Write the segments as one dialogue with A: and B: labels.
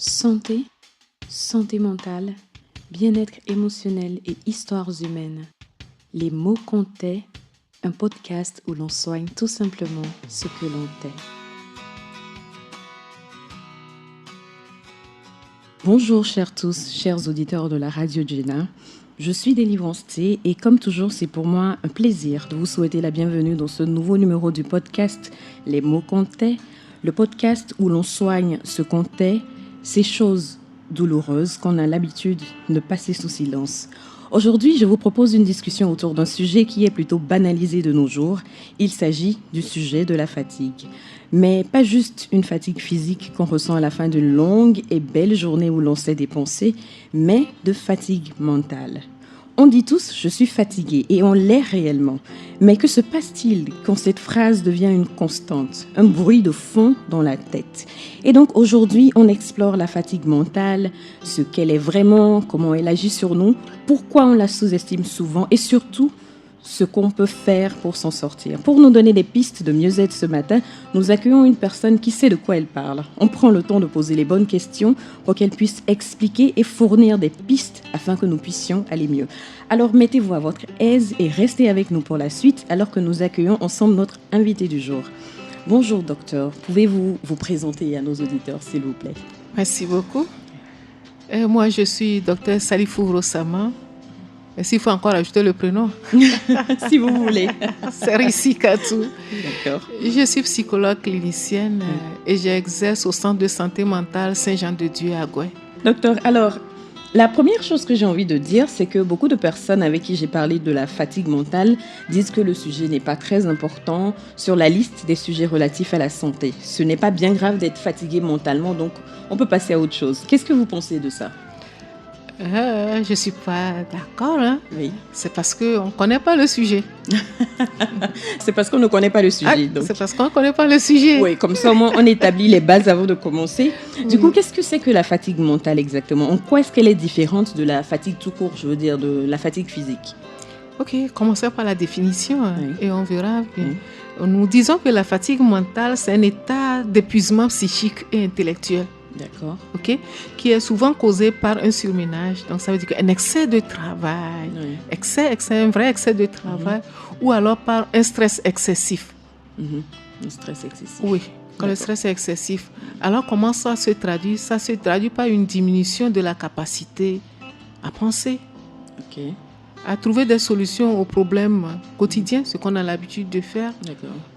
A: Santé, santé mentale, bien-être émotionnel et histoires humaines. Les mots comptaient, un podcast où l'on soigne tout simplement ce que l'on tait. Bonjour chers tous, chers auditeurs de la Radio Jenna. Je suis Délivrance T et comme toujours, c'est pour moi un plaisir de vous souhaiter la bienvenue dans ce nouveau numéro du podcast Les mots comptaient, le podcast où l'on soigne ce qu'on tait, ces choses douloureuses qu'on a l'habitude de passer sous silence. Aujourd'hui, je vous propose une discussion autour d'un sujet qui est plutôt banalisé de nos jours. Il s'agit du sujet de la fatigue. Mais pas juste une fatigue physique qu'on ressent à la fin d'une longue et belle journée où l'on s'est dépensé, mais de fatigue mentale. On dit tous « je suis fatigué » et on l'est réellement. Mais que se passe-t-il quand cette phrase devient une constante, un bruit de fond dans la tête? Et donc aujourd'hui, on explore la fatigue mentale, ce qu'elle est vraiment, comment elle agit sur nous, pourquoi on la sous-estime souvent et surtout, ce qu'on peut faire pour s'en sortir. Pour nous donner des pistes de mieux-être ce matin, nous accueillons une personne qui sait de quoi elle parle. On prend le temps de poser les bonnes questions pour qu'elle puisse expliquer et fournir des pistes afin que nous puissions aller mieux. Alors mettez-vous à votre aise et restez avec nous pour la suite alors que nous accueillons ensemble notre invité du jour. Bonjour docteur, pouvez-vous vous présenter à nos auditeurs s'il vous plaît?
B: Merci beaucoup. Moi je suis docteur Salifou Rossama. Et s'il faut encore ajouter le prénom.
A: Si vous voulez.
B: C'est Rissi Katou.
A: D'accord.
B: Je suis psychologue clinicienne et j'exerce au centre de santé mentale Saint-Jean-de-Dieu à Gouin.
A: Docteur, alors, la première chose que j'ai envie de dire, c'est que beaucoup de personnes avec qui j'ai parlé de la fatigue mentale disent que le sujet n'est pas très important sur la liste des sujets relatifs à la santé. Ce n'est pas bien grave d'être fatigué mentalement, donc on peut passer à autre chose. Qu'est-ce que vous pensez de ça?
B: Je ne suis pas d'accord.
A: Oui.
B: C'est parce qu'on ne connaît pas le sujet.
A: C'est parce qu'on ne connaît pas le sujet. Donc.
B: C'est parce qu'on ne connaît pas le sujet.
A: Oui, comme ça, au moins, on établit les bases avant de commencer. Du coup, qu'est-ce que c'est que la fatigue mentale exactement? En quoi est-ce qu'elle est différente de la fatigue tout court, je veux dire, de la fatigue physique?
B: Ok, commençons par la définition
A: Oui.
B: et on verra bien. Nous disons que la fatigue mentale, c'est un état d'épuisement psychique et intellectuel.
A: D'accord.
B: Okay, qui est souvent causé par un surménage. Donc, ça veut dire un excès de travail, un vrai excès de travail, ou alors par un stress excessif.
A: Un stress excessif.
B: Oui, quand le stress est excessif. Alors, comment ça se traduit? Ça se traduit par une diminution de la capacité à penser, à trouver des solutions aux problèmes quotidiens, ce qu'on a l'habitude de faire,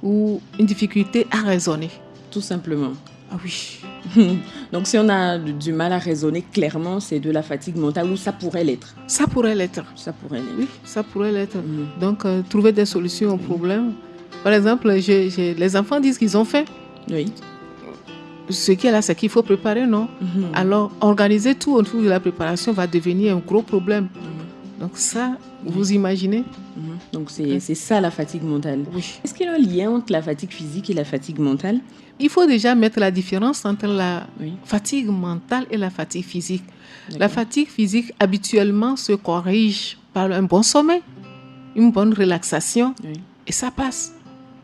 B: ou une difficulté à raisonner.
A: Tout simplement.
B: Ah oui.
A: Donc, si on a du mal à raisonner clairement, c'est de la fatigue mentale ou ça pourrait l'être?
B: Ça pourrait l'être.
A: Ça pourrait l'être.
B: Oui, ça pourrait l'être. Donc, trouver des solutions aux problèmes. Par exemple, les enfants disent qu'ils ont faim.
A: Oui.
B: Ce qui est là, c'est qu'il faut préparer, non? Alors, organiser tout autour de la préparation va devenir un gros problème. Donc ça, vous imaginez?
A: Donc, c'est ça la fatigue mentale.
B: Oui.
A: Est-ce qu'il y a un lien entre la fatigue physique et la fatigue mentale?
B: Il faut déjà mettre la différence entre la fatigue mentale et la fatigue physique. La fatigue physique, habituellement, se corrige par un bon sommeil, une bonne relaxation, et ça passe.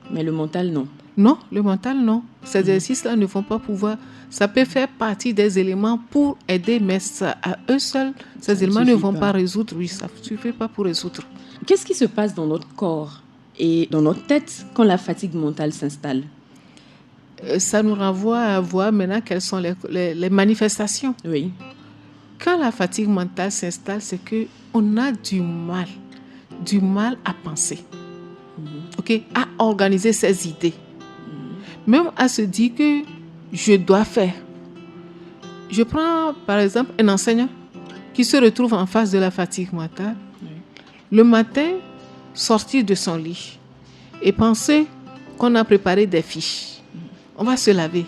A: Mais le mental, non?
B: Non, le mental, non. Ces exercices-là ne vont pas pouvoir... Ça peut faire partie des éléments pour aider, mais ça, à eux seuls, ces éléments ne vont pas résoudre. Oui, ça ne suffit pas pour résoudre.
A: Qu'est-ce qui se passe dans notre corps et dans notre tête quand la fatigue mentale s'installe?
B: Ça nous renvoie à voir maintenant quelles sont les manifestations.
A: Oui.
B: Quand la fatigue mentale s'installe, c'est qu'on a du mal à penser, à organiser ses idées, même à se dire que je dois faire. Je prends par exemple un enseignant qui se retrouve en face de la fatigue mentale. Le matin, sortir de son lit et penser qu'on a préparé des fiches. On va se laver.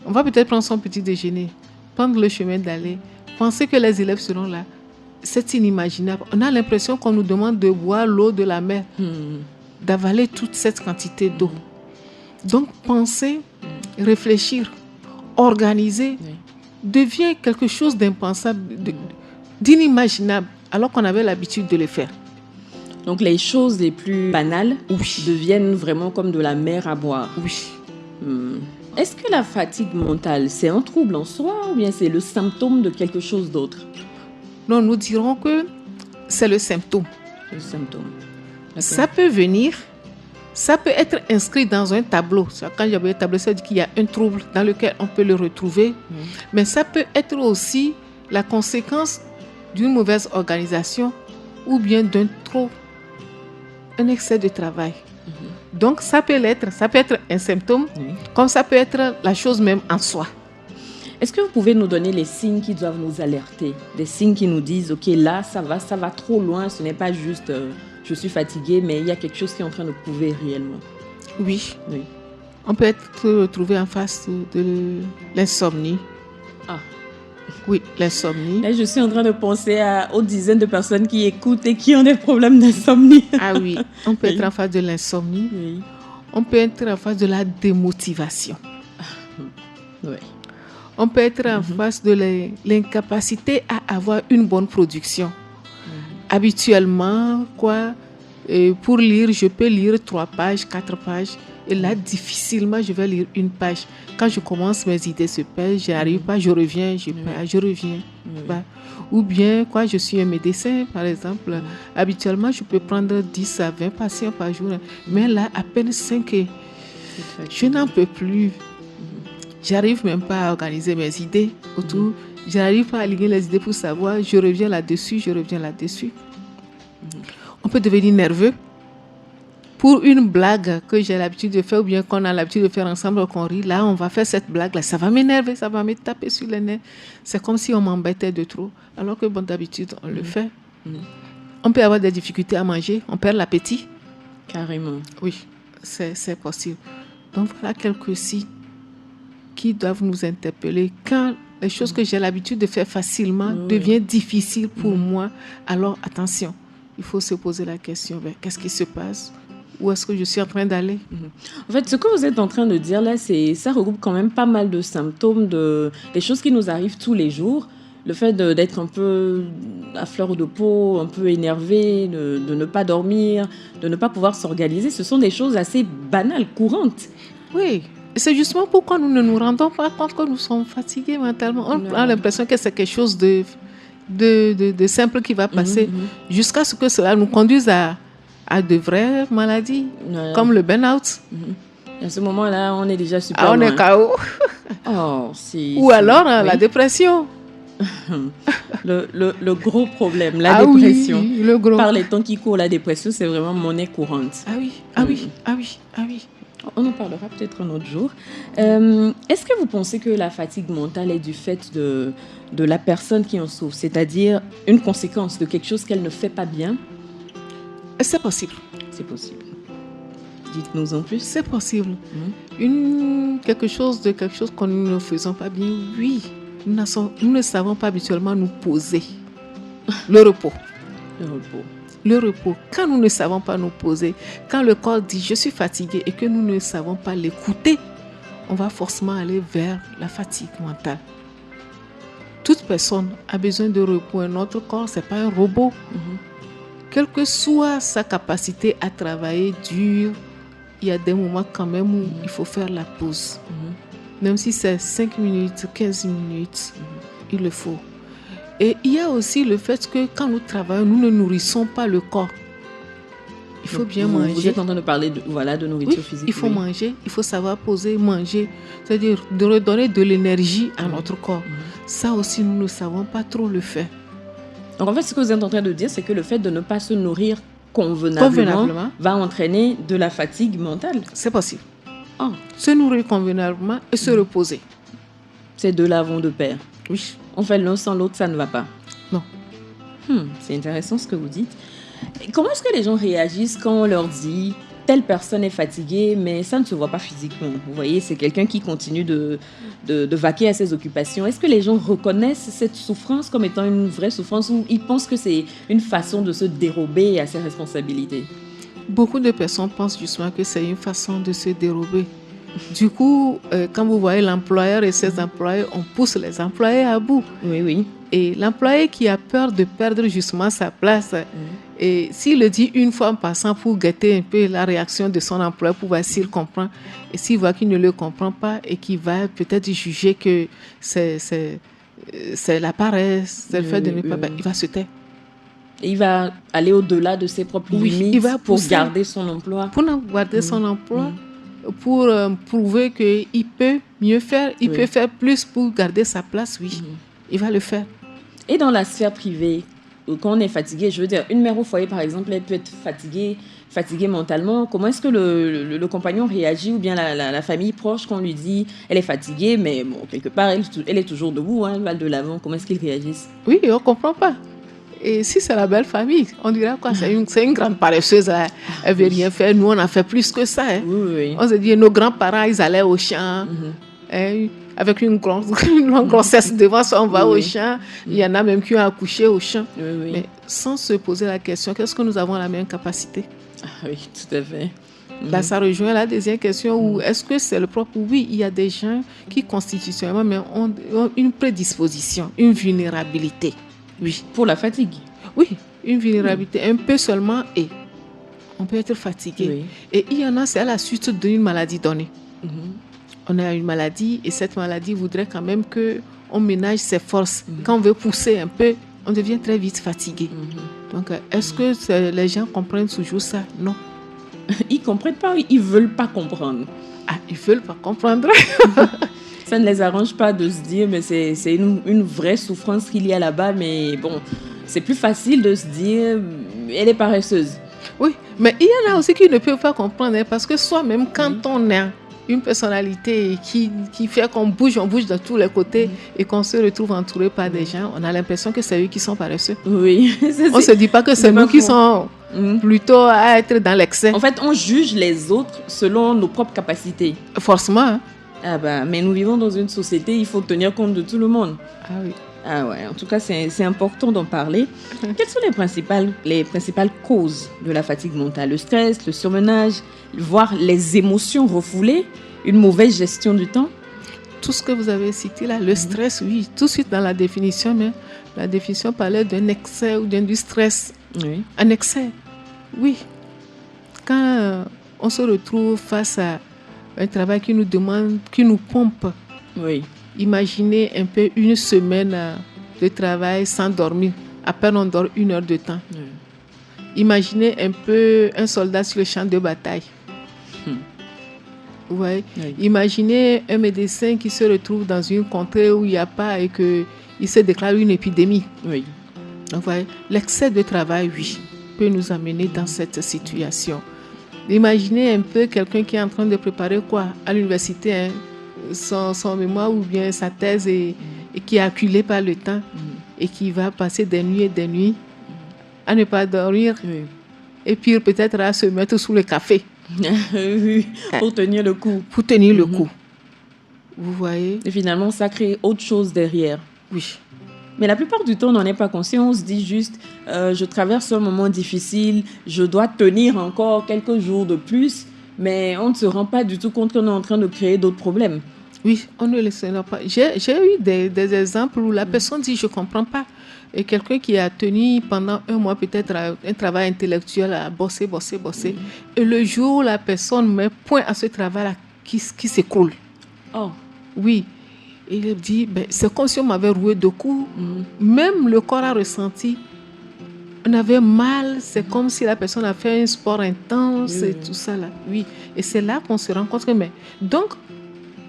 B: On va peut-être prendre son petit déjeuner, prendre le chemin d'aller, penser que les élèves seront là. C'est inimaginable. On a l'impression qu'on nous demande de boire l'eau de la mer, d'avaler toute cette quantité d'eau. Donc, penser, réfléchir, organiser devient quelque chose d'impensable, d'inimaginable, alors qu'on avait l'habitude de le faire.
A: Donc, les choses les plus banales deviennent vraiment comme de la mer à boire.
B: Oui.
A: est-ce que la fatigue mentale, c'est un trouble en soi ou bien c'est le symptôme de quelque chose d'autre?
B: Non, nous dirons que c'est le symptôme.
A: Le symptôme. D'accord.
B: Ça peut venir, ça peut être inscrit dans un tableau. Quand j'avais un tableau, ça veut dire qu'il y a un trouble dans lequel on peut le retrouver. Mais ça peut être aussi la conséquence d'une mauvaise organisation ou bien un excès de travail. Donc, ça peut être un symptôme, comme ça peut être la chose même en soi.
A: Est-ce que vous pouvez nous donner les signes qui doivent nous alerter? Des signes qui nous disent, OK, là, ça va trop loin, ce n'est pas juste je suis fatiguée, mais il y a quelque chose qui est en train de couver réellement.
B: Oui. On peut être retrouvé en face de l'insomnie.
A: Ah.
B: Oui, l'insomnie.
A: Là, je suis en train de penser aux dizaines de personnes qui écoutent et qui ont des problèmes d'insomnie.
B: Ah oui, on peut être en face de l'insomnie.
A: Oui.
B: On peut être en face de la démotivation.
A: Oui.
B: On peut être en face de l'incapacité à avoir une bonne production. Habituellement, pour lire, je peux lire 3 pages, 4 pages. Et là, difficilement, je vais lire une page. Quand je commence, mes idées se perdent, je n'arrive pas, je reviens. Ou bien, je suis un médecin, par exemple. Habituellement, je peux prendre 10 à 20 patients par jour. Mais là, à peine 5 et je n'en peux plus. J'arrive même pas à organiser mes idées autour. Je n'arrive pas à aligner les idées pour savoir, je reviens là-dessus. On peut devenir nerveux pour une blague que j'ai l'habitude de faire ou bien qu'on a l'habitude de faire ensemble, qu'on rit. Là, on va faire cette blague-là. Ça va m'énerver, ça va me taper sur les nerfs. C'est comme si on m'embêtait de trop. Alors que d'habitude, on le fait. On peut avoir des difficultés à manger. On perd l'appétit.
A: Carrément.
B: Oui, c'est possible. Donc, voilà quelques signes qui doivent nous interpeller. Quand les choses que j'ai l'habitude de faire facilement deviennent difficiles pour moi, alors attention, il faut se poser la question, qu'est-ce qui se passe? Où est-ce que je suis en train d'aller?
A: En fait, ce que vous êtes en train de dire là, ça regroupe quand même pas mal de symptômes, des choses qui nous arrivent tous les jours. Le fait d'être un peu à fleur de peau, un peu énervé, de ne pas dormir, de ne pas pouvoir s'organiser, ce sont des choses assez banales, courantes.
B: Oui. C'est justement pourquoi nous ne nous rendons pas compte que nous sommes fatigués mentalement. On a l'impression que c'est quelque chose de simple qui va passer jusqu'à ce que cela nous conduise à de vraies maladies, comme le burn-out.
A: À ce moment-là, on est déjà super loin.
B: On est KO. Ou alors la dépression.
A: le gros problème, la dépression.
B: Oui, le gros.
A: Par les temps qui courent, la dépression, c'est vraiment monnaie courante.
B: Ah oui.
A: On en parlera peut-être un autre jour. Est-ce que vous pensez que la fatigue mentale est du fait de la personne qui en souffre, c'est-à-dire une conséquence de quelque chose qu'elle ne fait pas bien?
B: C'est possible.
A: C'est possible. Dites-nous en plus.
B: C'est possible. Quelque chose que nous ne faisons pas bien, oui. Nous ne savons pas habituellement nous poser. Le repos. Le repos. Quand nous ne savons pas nous poser, quand le corps dit « je suis fatigué » et que nous ne savons pas l'écouter, on va forcément aller vers la fatigue mentale. Toute personne a besoin de repos. Notre corps, ce n'est pas un robot. Quelle que soit sa capacité à travailler dur, il y a des moments quand même où il faut faire la pause. Même si c'est 5 minutes, 15 minutes, il le faut. Et il y a aussi le fait que quand nous travaillons, nous ne nourrissons pas le corps. Il faut bien manger.
A: Vous êtes en train de parler de nourriture physique.
B: Il faut manger, il faut savoir poser, manger. C'est-à-dire de redonner de l'énergie à notre corps. Ça aussi, nous ne savons pas trop le faire.
A: Donc en fait, ce que vous êtes en train de dire, c'est que le fait de ne pas se nourrir convenablement va entraîner de la fatigue mentale.
B: C'est possible. Se nourrir convenablement et se reposer.
A: Ces deux-là vont de pair.
B: Oui.
A: On fait l'un sans l'autre, ça ne va pas.
B: Non.
A: C'est intéressant ce que vous dites. Et comment est-ce que les gens réagissent quand on leur dit telle personne est fatiguée, mais ça ne se voit pas physiquement? Vous voyez, c'est quelqu'un qui continue de vaquer à ses occupations. Est-ce que les gens reconnaissent cette souffrance comme étant une vraie souffrance ou ils pensent que c'est une façon de se dérober à ses responsabilités?
B: Beaucoup de personnes pensent justement que c'est une façon de se dérober. Du coup, quand vous voyez l'employeur et ses employés, on pousse les employés à bout.
A: Oui.
B: Et l'employé qui a peur de perdre justement sa place Et s'il le dit une fois en passant pour guetter un peu la réaction de son employeur, pour voir s'il comprend. Et s'il voit qu'il ne le comprend pas et qu'il va peut-être juger que c'est la paresse, c'est le fait de ne pas... il va se taire.
A: Et il va aller au-delà de ses propres limites
B: il va
A: pour garder son emploi.
B: Pour garder son emploi, pour prouver qu'il peut mieux faire, il peut faire plus pour garder sa place, il va le faire.
A: Et dans la sphère privée, quand on est fatigué, je veux dire, une mère au foyer, par exemple, elle peut être fatiguée mentalement. Comment est-ce que le compagnon réagit, ou bien la famille proche, quand on lui dit elle est fatiguée, mais bon, quelque part, elle est toujours debout, elle va de l'avant. Comment est-ce qu'ils réagissent?
B: Oui, on ne comprend pas. Et si c'est la belle famille, on dirait quoi? C'est une grande paresseuse. Elle ne veut rien faire. Nous, on a fait plus que ça.
A: Oui.
B: On se dit, nos grands-parents, ils allaient au champ. Avec une longue grossesse devant ça, on va au champ. Il y en a même qui ont accouché au champ. Mais sans se poser la question, qu'est-ce que nous avons la même capacité?
A: Oui, tout à fait.
B: Là, ça rejoint la deuxième question, où est-ce que c'est le propre? Oui, il y a des gens qui constitutionnellement ont une prédisposition, une vulnérabilité. Oui.
A: Pour la fatigue?
B: Oui, une vulnérabilité, un peu seulement, et on peut être fatigué. Oui. Et il y en a, c'est à la suite d'une maladie donnée. On a une maladie, et cette maladie voudrait quand même qu'on ménage ses forces. Quand on veut pousser un peu, on devient très vite fatigué. Donc, est-ce que les gens comprennent toujours ça? Non.
A: Ils ne comprennent pas, ils ne veulent pas comprendre.
B: Ah, ils ne veulent pas comprendre.
A: Ça ne les arrange pas de se dire, mais c'est une vraie souffrance qu'il y a là-bas. Mais bon, c'est plus facile de se dire, elle est paresseuse.
B: Oui, mais il y en a aussi qui ne peuvent pas comprendre, parce que soi-même, quand on a une personnalité qui fait qu'on bouge, on bouge de tous les côtés et qu'on se retrouve entouré par des gens, on a l'impression que c'est eux qui sont paresseux.
A: Oui.
B: On ne se dit pas que c'est nous qui sommes plutôt à être dans l'excès.
A: En fait, on juge les autres selon nos propres capacités.
B: Forcément.
A: Ah bah, mais nous vivons dans une société, il faut tenir compte de tout le monde.
B: Ah oui.
A: Ah ouais, en tout cas, c'est important d'en parler. Quelles sont les principales causes de la fatigue mentale? Le stress, le surmenage, voire les émotions refoulées, une mauvaise gestion du temps?
B: Tout ce que vous avez cité là, le stress, oui, tout de suite dans la définition, mais la définition parlait d'un excès ou du stress.
A: Oui.
B: Un excès, oui. Quand on se retrouve face à un travail qui nous demande, qui nous pompe.
A: Oui.
B: Imaginez un peu une semaine de travail sans dormir. À peine on dort 1 heure de temps. Imaginez un peu un soldat sur le champ de bataille. Ouais. Oui. Imaginez un médecin qui se retrouve dans une contrée où il n'y a pas et qu'il se déclare une épidémie.
A: Oui.
B: Donc, ouais, l'excès de travail, oui, peut nous amener dans cette situation. Imaginez un peu quelqu'un qui est en train de préparer quoi à l'université, son mémoire ou bien sa thèse et qui est acculé par le temps et qui va passer des nuits et des nuits à ne pas dormir et puis peut-être à se mettre sous le café.
A: Oui, pour tenir le coup.
B: Pour tenir le coup. Vous voyez?
A: Et finalement, ça crée autre chose derrière.
B: Oui.
A: Mais la plupart du temps, on n'en est pas conscient. On se dit juste, je traverse un moment difficile, je dois tenir encore quelques jours de plus, mais on ne se rend pas du tout compte qu'on est en train de créer d'autres problèmes.
B: Oui, on ne le sait pas. J'ai eu des exemples où la personne dit, je ne comprends pas. Et quelqu'un qui a tenu pendant 1 mois peut-être un travail intellectuel, à bosser. Et le jour où la personne met point à ce travail-là, qui s'écroule.
A: Oh.
B: Oui. Il dit, c'est comme si on m'avait roué de coups. Même le corps a ressenti. On avait mal. C'est comme si la personne a fait un sport intense et tout ça là. Oui. Et c'est là qu'on se rend compte que... Donc,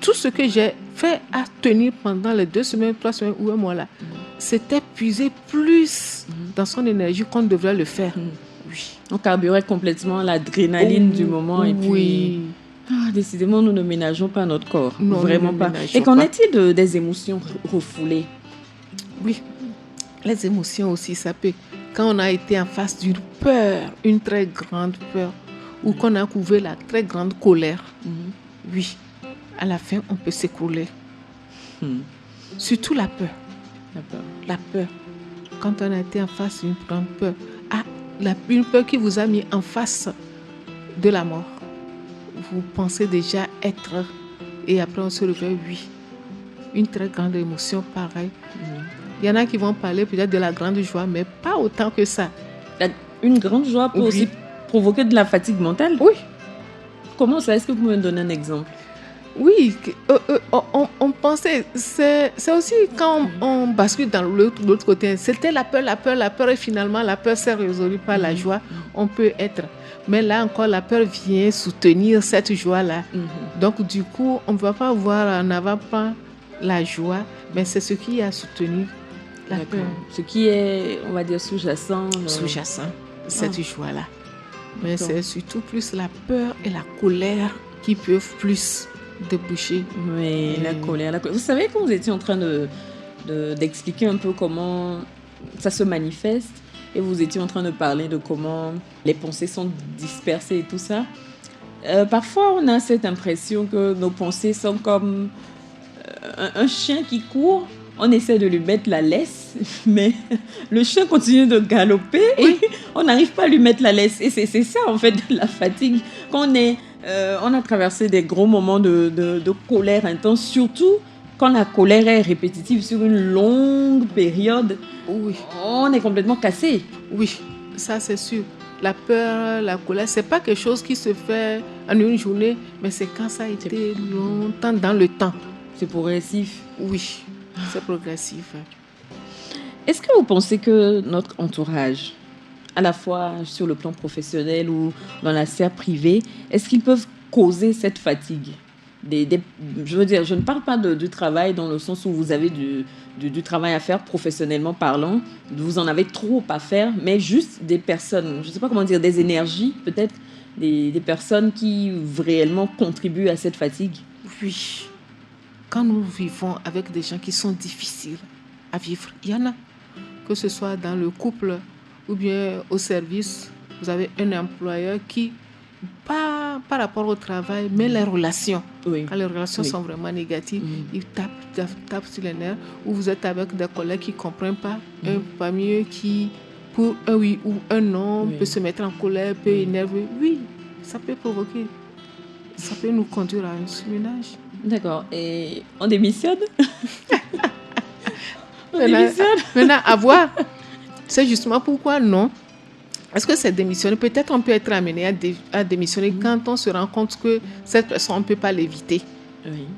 B: tout ce que j'ai fait à tenir pendant les 2 semaines, 3 semaines ou 1 mois là, c'était puiser plus dans son énergie qu'on devrait le faire. Oui.
A: On carburait complètement l'adrénaline du moment. Et puis... décidément, nous ne ménageons pas notre corps.
B: Non,
A: vraiment pas. Et qu'en est-il des émotions refoulées?
B: Oui, les émotions aussi, ça peut. Quand on a été en face d'une peur, une très grande peur, ou qu'on a couvert la très grande colère, oui, à la fin, on peut s'écrouler. Surtout la peur. La peur. Quand on a été en face d'une grande peur, une peur qui vous a mis en face de la mort. Vous pensez déjà être, et après on se réveille, oui. Une très grande émotion, pareil. Il y en a qui vont parler peut-être de la grande joie, mais pas autant que ça.
A: une grande joie peut aussi provoquer de la fatigue mentale?
B: Oui.
A: Comment ça? Est-ce que vous pouvez me donner un exemple?
B: Oui, on pensait, c'est aussi quand on bascule dans l'autre côté, c'était la peur et finalement la peur s'est résolue par la joie, on peut être. Mais là encore, la peur vient soutenir cette joie-là. Donc du coup, on ne va pas voir en avant-plan la joie, mais c'est ce qui a soutenu la peur.
A: Ce qui est, on va dire, sous-jacent.
B: Sous-jacent, cette joie-là. Mais c'est surtout plus la peur et la colère qui peuvent plus déboucher.
A: Oui, la colère. Vous savez, quand vous étiez en train d'expliquer un peu comment ça se manifeste, et vous étiez en train de parler de comment les pensées sont dispersées et tout ça, parfois on a cette impression que nos pensées sont comme un chien qui court. On essaie de lui mettre la laisse, mais le chien continue de galoper et on n'arrive pas à lui mettre la laisse. Et c'est ça, en fait, la fatigue. Quand on a traversé des gros moments de colère intense, surtout quand la colère est répétitive sur une longue période, on est complètement cassé. Oui,
B: ça c'est sûr. La peur, la colère, c'est pas quelque chose qui se fait en une journée, mais c'est quand ça a été longtemps dans le temps.
A: C'est progressif.
B: Oui. C'est progressif.
A: Est-ce que vous pensez que notre entourage, à la fois sur le plan professionnel ou dans la sphère privée, est-ce qu'ils peuvent causer cette fatigue? Je veux dire, je ne parle pas du travail dans le sens où vous avez du travail à faire professionnellement parlant, vous en avez trop à faire, mais juste des personnes, je ne sais pas comment dire, des énergies peut-être, des personnes qui réellement contribuent à cette fatigue.
B: Oui. Quand nous vivons avec des gens qui sont difficiles à vivre, il y en a, que ce soit dans le couple ou bien au service, vous avez un employeur qui, pas par rapport au travail, mais les relations. Quand les relations sont vraiment négatives, il tape sur les nerfs, ou vous êtes avec des collègues qui ne comprennent pas, un parmi eux qui, pour un oui ou un non, peut se mettre en colère, peut énerver. Oui, ça peut provoquer, ça peut nous conduire à un surmenage.
A: D'accord. Et on démissionne?
B: Maintenant, à voir. C'est justement pourquoi non. Est-ce que c'est démissionner? Peut-être on peut être amené à démissionner quand on se rend compte que cette personne, on ne peut pas l'éviter.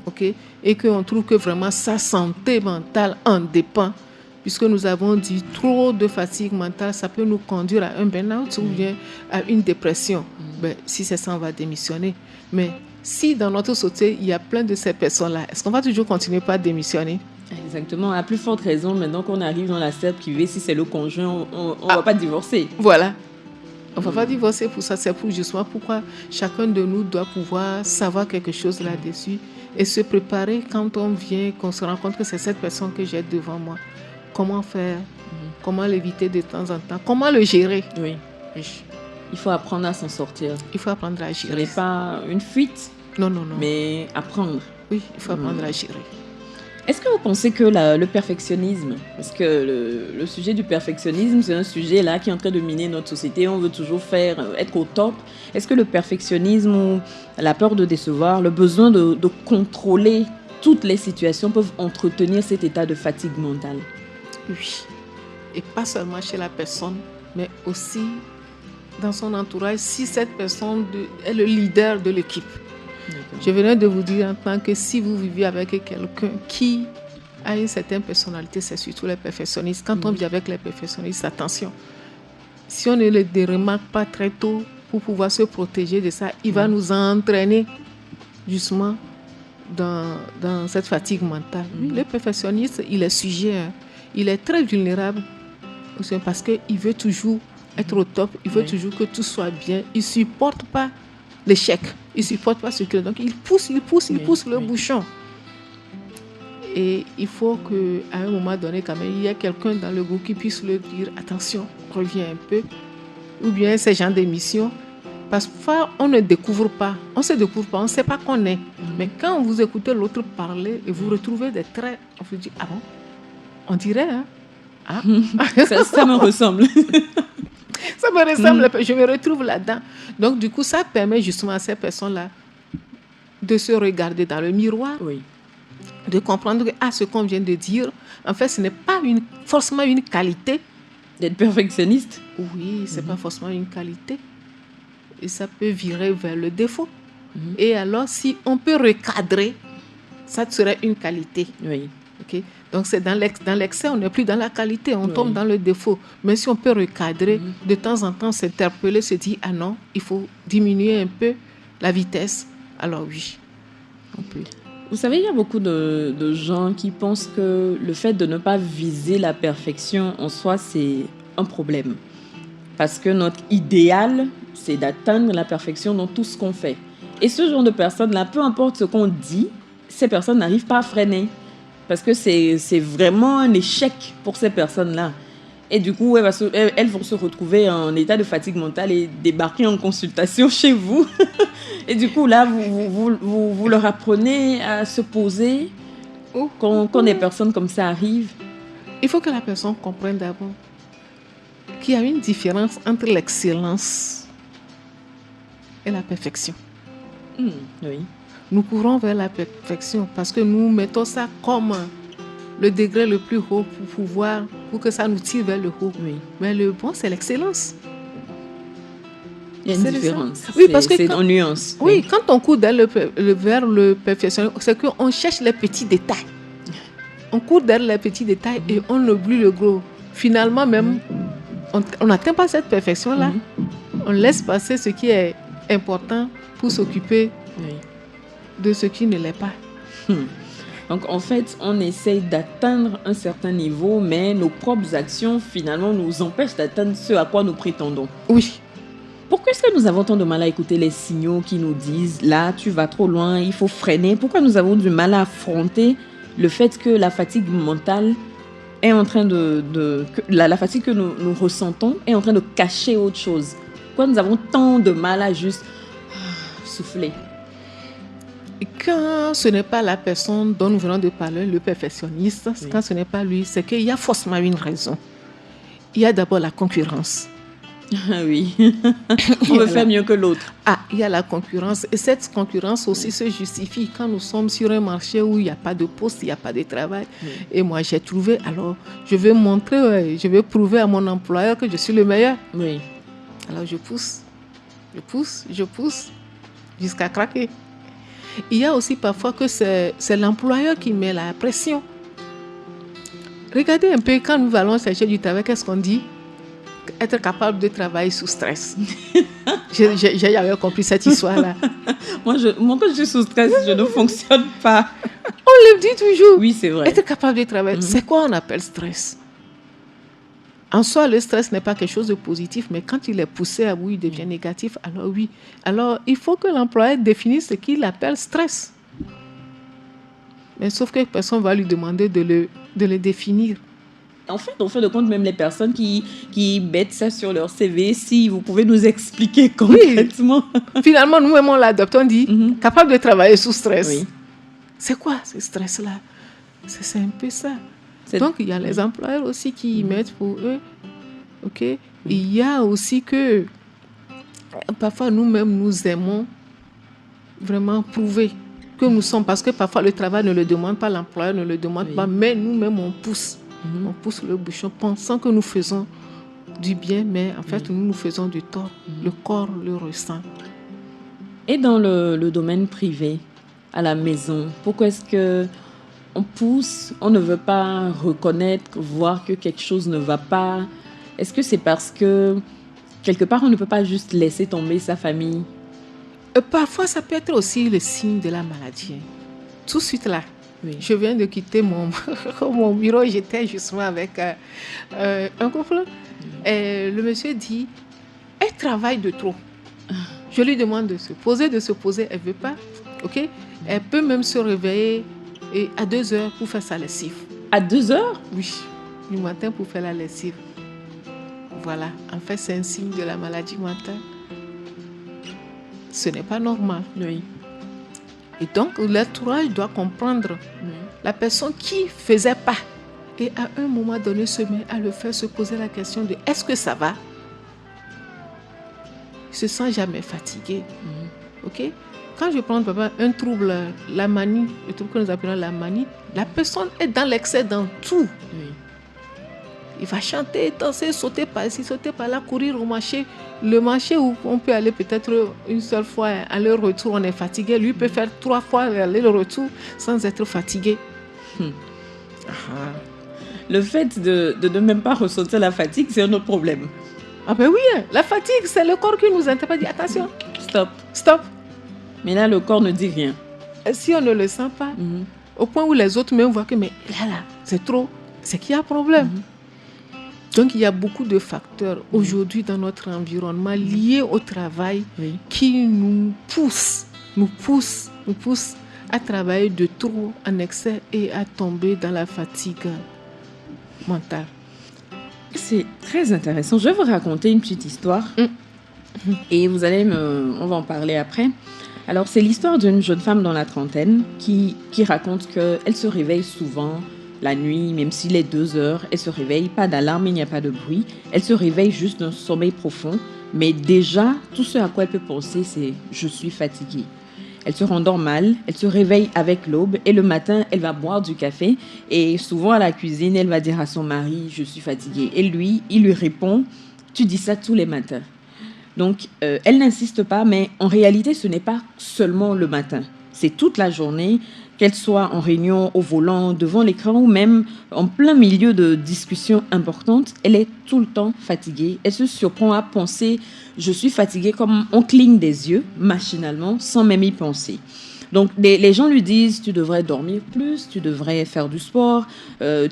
B: Okay? Et qu'on trouve que vraiment sa santé mentale en dépend. Puisque nous avons dit trop de fatigue mentale, ça peut nous conduire à un burn-out ou bien à une dépression. Si c'est ça, on va démissionner. Mais si dans notre société, il y a plein de ces personnes-là, est-ce qu'on va toujours continuer par démissionner?
A: Exactement. À plus forte raison, maintenant qu'on arrive dans la sphère privée, si c'est le conjoint, on ne va pas divorcer.
B: Voilà. On ne va pas divorcer pour ça. C'est pour justement pourquoi chacun de nous doit pouvoir savoir quelque chose là-dessus et se préparer quand on vient, qu'on se rend compte que c'est cette personne que j'ai devant moi. Comment faire? Comment l'éviter de temps en temps? Comment le gérer?
A: Oui. Il faut apprendre à s'en sortir.
B: Il faut apprendre à gérer.
A: Ce n'est pas une fuite.
B: Non.
A: Mais apprendre.
B: Oui, il faut apprendre à gérer.
A: Est-ce que vous pensez que le perfectionnisme, parce que le sujet du perfectionnisme, c'est un sujet là qui est en train de miner notre société, on veut toujours être au top. Est-ce que le perfectionnisme ou la peur de décevoir, le besoin de contrôler toutes les situations peuvent entretenir cet état de fatigue mentale?
B: Oui. Et pas seulement chez la personne, mais aussi dans son entourage, si cette personne est le leader de l'équipe. D'accord. Je venais de vous dire en tant que si vous vivez avec quelqu'un qui a une certaine personnalité, c'est surtout les perfectionnistes. Quand on vit avec les perfectionnistes, attention, si on ne les remarque pas très tôt pour pouvoir se protéger de ça, il va nous entraîner justement dans cette fatigue mentale. Le perfectionniste, il est sujet, il est très vulnérable parce qu'il veut toujours être au top, il veut toujours que tout soit bien, il ne supporte pas l'échec, il ne supporte pas ce qu'il a. Donc il pousse le bouchon. Et il faut qu'à un moment donné, quand même, il y ait quelqu'un dans le groupe qui puisse le dire, attention, reviens un peu. Ou bien ces gens d'émission. Parce que parfois, on ne découvre pas. On ne se découvre pas, on ne sait pas qu'on est. Mais quand vous écoutez l'autre parler et vous retrouvez des traits, on vous dit, ah bon, on dirait, hein? Ah.
A: ça me ressemble.
B: Ça me ressemble, je me retrouve là-dedans. Donc, du coup, ça permet justement à ces personnes-là de se regarder dans le miroir, de comprendre que ce qu'on vient de dire, en fait, ce n'est pas forcément une qualité,
A: D'être perfectionniste?
B: Oui, c'est pas forcément une qualité. Et ça peut virer vers le défaut. Et alors, si on peut recadrer, ça serait une qualité.
A: Oui.
B: Okay? Donc, c'est dans l'excès, on n'est plus dans la qualité, on tombe dans le défaut. Mais si on peut recadrer, de temps en temps s'interpeller, se dire, ah non, il faut diminuer un peu la vitesse. Alors oui, on peut.
A: Vous savez, il y a beaucoup de gens qui pensent que le fait de ne pas viser la perfection en soi, c'est un problème. Parce que notre idéal, c'est d'atteindre la perfection dans tout ce qu'on fait. Et ce genre de personnes-là, peu importe ce qu'on dit, ces personnes n'arrivent pas à freiner. Parce que c'est vraiment un échec pour ces personnes-là. Et du coup, elles vont se retrouver en état de fatigue mentale et débarquer en consultation chez vous. Et du coup, là, vous leur apprenez à se poser quand des personnes comme ça arrivent.
B: Il faut que la personne comprenne d'abord qu'il y a une différence entre l'excellence et la perfection.
A: Oui.
B: Nous courons vers la perfection parce que nous mettons ça comme le degré le plus haut pour que ça nous tire vers le haut.
A: Oui.
B: Mais le bon, c'est l'excellence.
A: Il y a une différence.
B: Oui, parce que
A: c'est en nuance.
B: Oui, quand on court vers le perfectionnisme, c'est qu'on cherche les petits détails. On court vers les petits détails et on oublie le gros. Finalement, même, on n'atteint pas cette perfection-là. On laisse passer ce qui est important pour s'occuper de ce qui ne l'est pas.
A: Donc, en fait, on essaye d'atteindre un certain niveau, mais nos propres actions, finalement, nous empêchent d'atteindre ce à quoi nous prétendons.
B: Oui.
A: Pourquoi est-ce que nous avons tant de mal à écouter les signaux qui nous disent « Là, tu vas trop loin, il faut freiner ». Pourquoi nous avons du mal à affronter le fait que la fatigue mentale est en train la fatigue que nous ressentons est en train de cacher autre chose? Pourquoi nous avons tant de mal à juste souffler?
B: Quand ce n'est pas la personne dont nous venons de parler, le perfectionniste, quand ce n'est pas lui, c'est qu'il y a forcément une raison. Il y a d'abord la concurrence.
A: Oui, on veut faire mieux que l'autre.
B: Il y a la concurrence. Et cette concurrence aussi se justifie quand nous sommes sur un marché où il n'y a pas de poste, il n'y a pas de travail. Et moi, j'ai trouvé, alors je vais montrer, je vais prouver à mon employeur que je suis le meilleur.
A: Oui.
B: Alors je pousse, jusqu'à craquer. Il y a aussi parfois que c'est l'employeur qui met la pression. Regardez un peu, quand nous allons chercher du travail, qu'est-ce qu'on dit? Être capable de travailler sous stress. J'ai jamais compris cette histoire-là.
A: Moi, quand je suis sous stress, je ne fonctionne pas.
B: On le dit toujours.
A: Oui, c'est vrai.
B: Être capable de travailler. C'est quoi on appelle stress? En soi, le stress n'est pas quelque chose de positif, mais quand il est poussé à bout, il devient négatif. Alors oui. Alors, il faut que l'employeur définisse ce qu'il appelle stress. Mais sauf que personne ne va lui demander de le définir.
A: En fait, on fait de compte même les personnes qui mettent ça sur leur CV. Si vous pouvez nous expliquer concrètement.
B: Oui. Finalement, nous-mêmes, on l'adopte. On dit capable de travailler sous stress.
A: Oui.
B: C'est quoi ce stress-là? C'est un peu ça. Donc, il y a les employeurs aussi qui y mettent pour eux. OK? Il y a aussi que parfois, nous-mêmes, nous aimons vraiment prouver que nous sommes. Parce que parfois, le travail ne le demande pas, l'employeur ne le demande pas, mais nous-mêmes, on pousse. On pousse le bouchon pensant que nous faisons du bien, mais en fait, nous faisons du tort. Le corps le ressent.
A: Et dans le domaine privé, à la maison, pourquoi est-ce qu'on pousse, on ne veut pas reconnaître, voir que quelque chose ne va pas? Est-ce que c'est parce que, quelque part, on ne peut pas juste laisser tomber sa famille?
B: Parfois, ça peut être aussi le signe de la maladie. Tout de suite là.
A: Oui.
B: Je viens de quitter mon bureau, j'étais justement avec un couple. Et le monsieur dit, elle travaille de trop. Je lui demande de se poser, elle ne veut pas. Okay? Elle peut même se réveiller à 2 heures pour faire sa lessive.
A: À 2 heures?
B: Oui, du matin pour faire la lessive. Voilà, en fait, c'est un signe de la maladie mentale. Ce n'est pas normal.
A: Oui.
B: Et donc, l'entourage doit comprendre la personne qui ne faisait pas. Et à un moment donné, se met à le faire, se poser la question de est-ce que ça va? Il ne se sent jamais fatigué. OK? Quand je prends un trouble, la manie, le trouble que nous appelons la manie, la personne est dans l'excès dans tout. Il va chanter, danser, sauter par ici, sauter par là, courir au marché. Le marché où on peut aller peut-être une seule fois, aller-retour, on est fatigué. Lui peut faire 3 fois aller-retour sans être fatigué.
A: Le fait de ne même pas ressentir la fatigue, c'est un autre problème.
B: Ah ben oui, la fatigue, c'est le corps qui nous interpelle. Attention, stop.
A: Mais là, le corps ne dit rien.
B: Et si on ne le sent pas, au point où les autres même voient que mais là, c'est trop, c'est qu'il y a un problème. Donc, il y a beaucoup de facteurs aujourd'hui dans notre environnement liés au travail qui nous poussent à travailler de trop en excès et à tomber dans la fatigue mentale.
A: C'est très intéressant. Je vais vous raconter une petite histoire et on va en parler après. Alors, c'est l'histoire d'une jeune femme dans la trentaine qui raconte qu'elle se réveille souvent la nuit, même s'il est 2 heures, elle se réveille, pas d'alarme, il n'y a pas de bruit. Elle se réveille juste d'un sommeil profond. Mais déjà, tout ce à quoi elle peut penser, c'est « je suis fatiguée ». Elle se rendort mal, elle se réveille avec l'aube et le matin, elle va boire du café. Et souvent à la cuisine, elle va dire à son mari « je suis fatiguée ». Et lui, il lui répond « tu dis ça tous les matins ». Donc, elle n'insiste pas, mais en réalité, ce n'est pas seulement le matin. C'est toute la journée, qu'elle soit en réunion, au volant, devant l'écran ou même en plein milieu de discussions importantes, elle est tout le temps fatiguée. Elle se surprend à penser « je suis fatiguée » comme on cligne des yeux, machinalement, sans même y penser. Donc, les gens lui disent « tu devrais dormir plus, tu devrais faire du sport,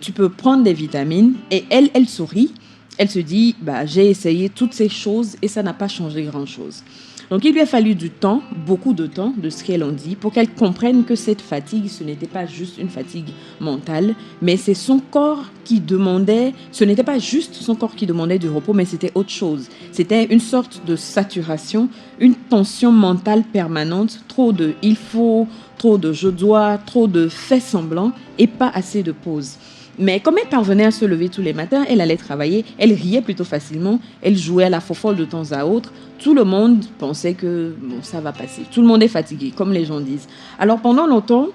A: tu peux prendre des vitamines ». Et elle sourit. Elle se dit « j'ai essayé toutes ces choses et ça n'a pas changé grand-chose ». Donc, il lui a fallu du temps, beaucoup de temps, de ce qu'elle en dit, pour qu'elle comprenne que cette fatigue, ce n'était pas juste une fatigue mentale, mais c'est son corps qui demandait, ce n'était pas juste son corps qui demandait du repos, mais c'était autre chose. C'était une sorte de saturation, une tension mentale permanente, trop de « il faut », trop de « je dois », trop de « fait semblant » et pas assez de pause. Mais comme elle parvenait à se lever tous les matins, elle allait travailler, elle riait plutôt facilement, elle jouait à la fofolle de temps à autre. Tout le monde pensait que ça va passer. Tout le monde est fatigué, comme les gens disent. Alors pendant longtemps,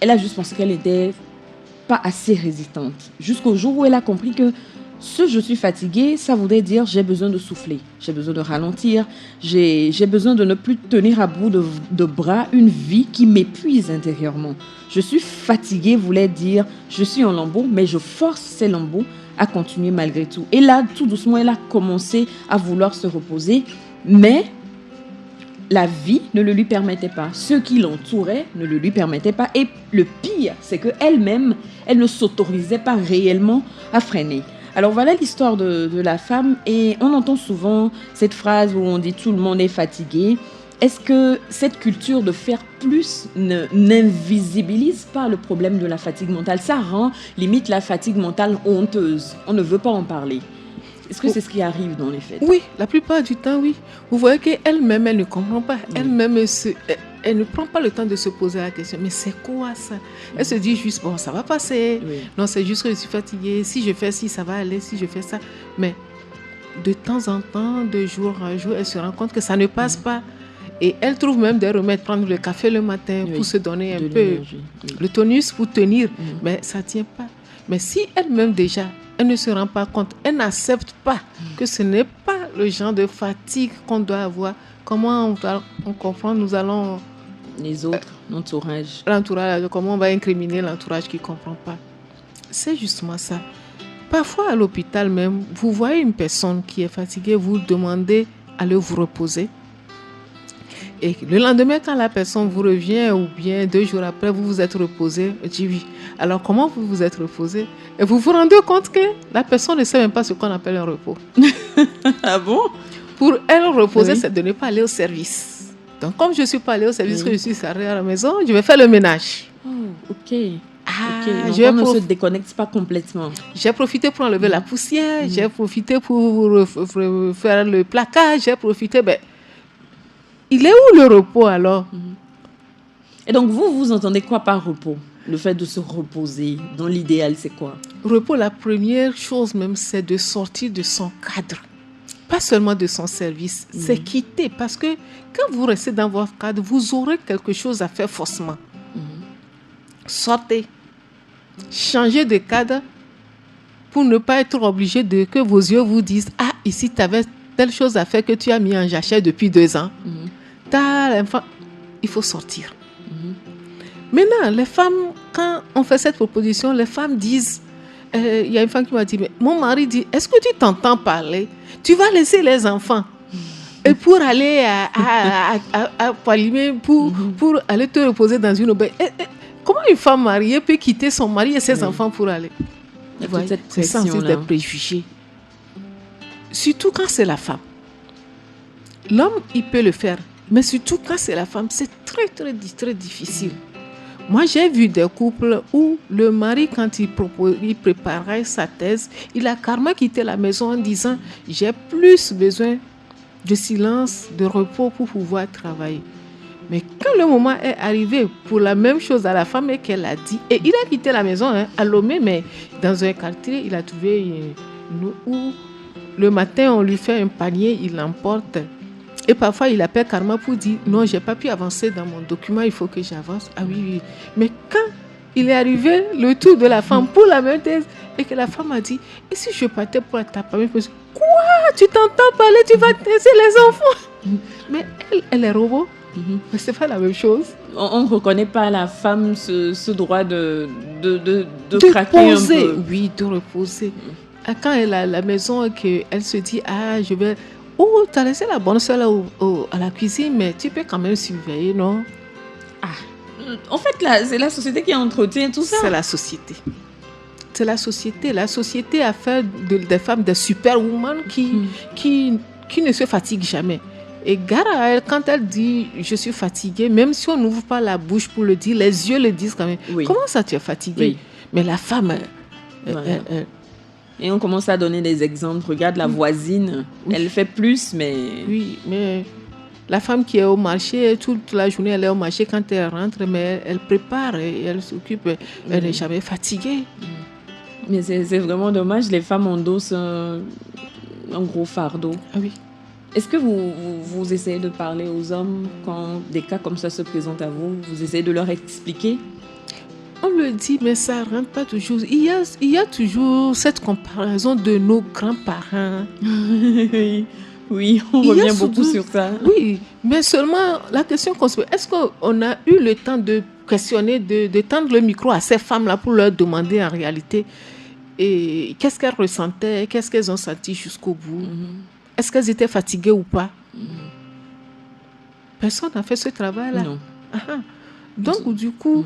A: elle a juste pensé qu'elle n'était pas assez résistante. Jusqu'au jour où elle a compris que ce « je suis fatiguée », ça voudrait dire j'ai besoin de souffler, j'ai besoin de ralentir, j'ai besoin de ne plus tenir à bout de bras une vie qui m'épuise intérieurement. Je suis fatiguée voulait dire je suis en lambeaux, mais je force ces lambeaux à continuer malgré tout. Et là, tout doucement, elle a commencé à vouloir se reposer, mais la vie ne le lui permettait pas. Ceux qui l'entouraient ne le lui permettaient pas. Et le pire, c'est qu'elle-même, elle ne s'autorisait pas réellement à freiner. Alors voilà l'histoire de la femme et on entend souvent cette phrase où on dit tout le monde est fatigué. Est-ce que cette culture de faire plus n'invisibilise pas le problème de la fatigue mentale? Ça rend limite la fatigue mentale honteuse. On ne veut pas en parler. Est-ce que c'est ce qui arrive dans les faits?
B: Oui, la plupart du temps, oui. Vous voyez qu'elle-même, elle ne comprend pas. Elle-même, elle ne prend pas le temps de se poser la question. Mais c'est quoi ça? Elle se dit juste, bon, ça va passer. Oui. Non, c'est juste que je suis fatiguée. Si je fais ci, ça va aller. Si je fais ça. Mais de temps en temps, de jour en jour, elle se rend compte que ça ne passe pas. Et elle trouve même des remèdes, prendre le café le matin pour se donner un peu le tonus pour tenir. Mais ça ne tient pas. Mais si elle-même déjà, elle ne se rend pas compte, elle n'accepte pas que ce n'est pas le genre de fatigue qu'on doit avoir. Comment on comprend, nous allons...
A: Les autres, l'entourage.
B: L'entourage, comment on va incriminer l'entourage qui ne comprend pas. C'est justement ça. Parfois à l'hôpital même, vous voyez une personne qui est fatiguée, vous demandez à aller vous reposer. Et le lendemain, quand la personne vous revient, ou bien 2 jours après, vous vous êtes reposé, je dis oui. Alors, comment vous vous êtes reposé? Et vous vous rendez compte que la personne ne sait même pas ce qu'on appelle un repos.
A: Ah bon?
B: Pour elle, reposer, c'est de ne pas aller au service. Donc, comme je ne suis pas allée au service, que je suis arrivée à la maison, je vais faire le ménage.
A: Oh, ok. Donc on ne se déconnecte pas complètement.
B: J'ai profité pour enlever la poussière, j'ai profité pour faire le placage, j'ai profité... il est où le repos alors?
A: Et donc vous entendez quoi par repos? Le fait de se reposer, dans l'idéal, c'est quoi?
B: Repos, la première chose même, c'est de sortir de son cadre. Pas seulement de son service, c'est quitter. Parce que quand vous restez dans votre cadre, vous aurez quelque chose à faire forcément. Sortez. Changez de cadre pour ne pas être obligé de que vos yeux vous disent « Ah, ici, tu avais telle chose à faire que tu as mis en jachère depuis 2 ans. T'as l'enfant. » Il faut sortir. Maintenant, les femmes, quand on fait cette proposition, les femmes disent, il y a une femme qui m'a dit, mais mon mari dit, est-ce que tu t'entends parler? Tu vas laisser les enfants et pour aller à Palimé, pour aller te reposer dans une auberge. Comment une femme mariée peut quitter son mari et ses enfants pour aller? C'est ça aussi des préjugés. Surtout quand c'est la femme. L'homme, il peut le faire. Mais surtout quand c'est la femme, c'est très, très, très difficile. Moi, j'ai vu des couples où le mari, quand il préparait sa thèse, il a carrément quitté la maison en disant « J'ai plus besoin de silence, de repos pour pouvoir travailler. » Mais quand le moment est arrivé pour la même chose à la femme et qu'elle a dit, et il a quitté la maison à Lomé, mais dans un quartier, il a trouvé où le matin, on lui fait un panier, il l'emporte. Et parfois, il appelle carrément pour dire « Non, je n'ai pas pu avancer dans mon document, il faut que j'avance. » Ah oui. Mais quand il est arrivé le tour de la femme pour la même thèse, et que la femme a dit « Et si je partais pour ta première position? Quoi? Tu t'entends parler, tu vas laisser les enfants ?» Mais elle est robot. Mais ce n'est pas la même chose.
A: On ne reconnaît pas à la femme ce droit de craquer
B: poser,
A: un peu.
B: Oui, de reposer. Quand elle est à la maison, qu'elle se dit « Ah, je vais... » Oh, tu as laissé la bonne soeur à la cuisine, mais tu peux quand même surveiller, non?
A: En fait, là, c'est la société qui entretient tout ça.
B: C'est la société. C'est la société. La société a fait des femmes des superwomen qui ne se fatiguent jamais. Et gare à elle, quand elle dit « je suis fatiguée », même si on n'ouvre pas la bouche pour le dire, les yeux le disent quand même. Oui. Comment ça, tu es fatiguée? Oui. Mais la femme...
A: Et on commence à donner des exemples. Regarde la voisine, elle fait plus, mais...
B: Oui, mais la femme qui est au marché, toute la journée, elle est au marché. Quand elle rentre, mais elle prépare et elle s'occupe. Elle n'est jamais fatiguée.
A: Mais c'est vraiment dommage. Les femmes endossent un gros fardeau.
B: Ah oui.
A: Est-ce que vous essayez de parler aux hommes quand des cas comme ça se présentent à vous? Vous essayez de leur expliquer?
B: On le dit, mais ça ne rentre pas toujours. Il y a toujours cette comparaison de nos grands-parents.
A: Oui, on revient beaucoup sur ça.
B: Oui, mais seulement la question qu'on se pose, est-ce qu'on a eu le temps de questionner, de tendre le micro à ces femmes-là pour leur demander en réalité et qu'est-ce qu'elles ressentaient, qu'est-ce qu'elles ont senti jusqu'au bout? Est-ce qu'elles étaient fatiguées ou pas? Personne n'a fait ce travail-là.
A: Non.
B: Donc, du coup...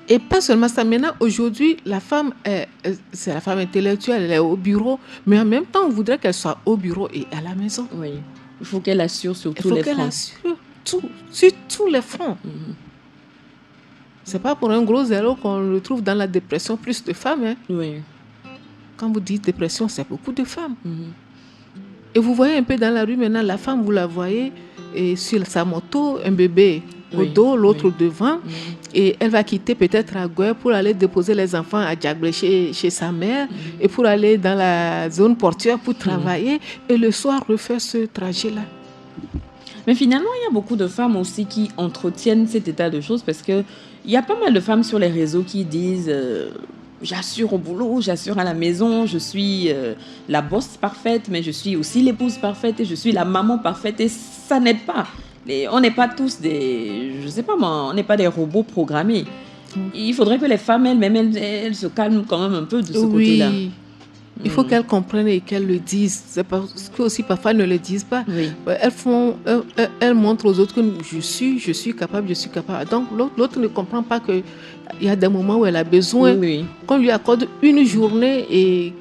B: Et pas seulement ça. Maintenant, aujourd'hui, la femme, c'est la femme intellectuelle, elle est au bureau, mais en même temps, on voudrait qu'elle soit au bureau et à la maison.
A: Oui. Il faut qu'elle assure sur tous les fronts. Il faut qu'elle assure
B: sur tous les fronts. C'est pas pour un gros zéro qu'on le trouve dans la dépression plus de femmes. Hein.
A: Oui.
B: Quand vous dites dépression, c'est beaucoup de femmes. Et vous voyez un peu dans la rue maintenant, la femme, vous la voyez et sur sa moto, un bébé au dos, l'autre devant. Et elle va quitter peut-être à Goué pour aller déposer les enfants à Djagbé chez sa mère et pour aller dans la zone portuaire pour travailler et le soir refaire ce trajet-là.
A: Mais finalement, il y a beaucoup de femmes aussi qui entretiennent cet état de choses parce qu'il y a pas mal de femmes sur les réseaux qui disent j'assure au boulot, j'assure à la maison, je suis la boss parfaite, mais je suis aussi l'épouse parfaite et je suis la maman parfaite et ça n'aide pas. On n'est pas tous on n'est pas des robots programmés. Il faudrait que les femmes elles-mêmes, elles se calment quand même un peu de ce côté-là.
B: Il faut qu'elles comprennent et qu'elles le disent. C'est parce que aussi parfois elles ne le disent pas.
A: Oui.
B: Elles montrent aux autres que je suis capable. Donc l'autre ne comprend pas qu'il y a des moments où elle a besoin qu'on lui accorde une journée et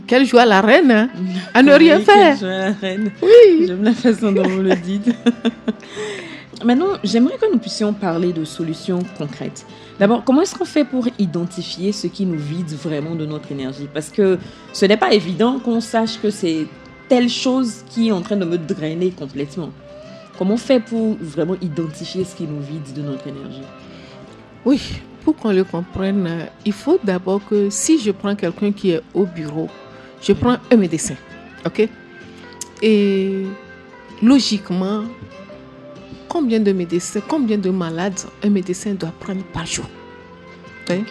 B: qu'elle joue à la reine, hein, à ne rien faire.
A: Qu'elle joue à la reine.
B: Oui.
A: J'aime la façon dont vous le dites. Maintenant, j'aimerais que nous puissions parler de solutions concrètes. D'abord, comment est-ce qu'on fait pour identifier ce qui nous vide vraiment de notre énergie? Parce que ce n'est pas évident qu'on sache que c'est telle chose qui est en train de me drainer complètement. Comment on fait pour vraiment identifier ce qui nous vide de notre énergie?
B: Oui, pour qu'on le comprenne, il faut d'abord que si je prends quelqu'un qui est au bureau, je prends un médecin, ok? Et logiquement, combien de médecins, combien de malades un médecin doit prendre par jour? Okay.